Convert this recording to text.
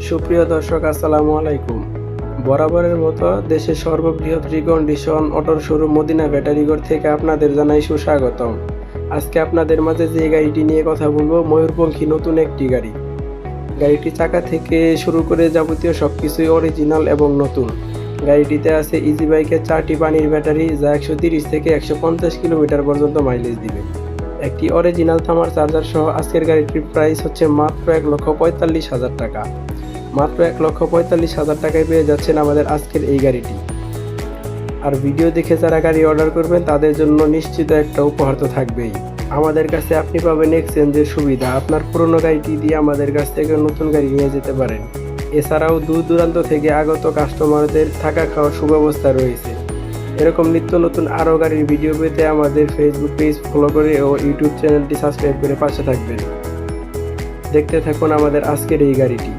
সুপ্রিয় দর্শক, আসসালামু আলাইকুম। বরাবরের মতো দেশের সর্ববৃহৎ রিকন্ডিশন অটোর শোরুম মদিনা ব্যাটারিঘর থেকে আপনাদের জানাই সুস্বাগতম। আজকে আপনাদের মাঝে যে গাড়িটি নিয়ে কথা বলবো, ময়ূরপঙ্খী নতুন একটি গাড়ি। গাড়িটি চাকা থেকে শুরু করে যাবতীয় সব কিছুই অরিজিনাল এবং নতুন। গাড়িটিতে আছে ইজি বাইকের 4টি পানির ব্যাটারি, যা 130 থেকে 150 কিলোমিটার পর্যন্ত মাইলেজ দিবে। একটি অরিজিনাল থামার চার্জার সহ আজকের গাড়িটির প্রাইস হচ্ছে মাত্র 1,45,000 টাকা। মাত্র 1,45,000 টাকায় পেয়ে যাচ্ছেন আমাদের আজকের এই গাড়িটি। আর ভিডিও দেখে যারা গাড়ি অর্ডার করবেন তাদের জন্য নিশ্চিত একটা উপহার তো থাকবেই। আমাদের কাছে আপনি পাবেন এক্সচেঞ্জের সুবিধা। আপনার পুরনো গাড়িটি দিয়ে আমাদের কাছ থেকে নতুন গাড়ি নিয়ে যেতে পারেন। এছাড়াও দূর দূরান্ত থেকে আগত কাস্টমারদের থাকা খাওয়ার সুব্যবস্থা রয়েছে। এরকম নিত্য নতুন আরও গাড়ির ভিডিও পেতে আমাদের ফেসবুক পেজ ফলো করে ও ইউটিউব চ্যানেলটি সাবস্ক্রাইব করে পাশে থাকবেন। দেখতে থাকুন আমাদের আজকের এই গাড়িটি।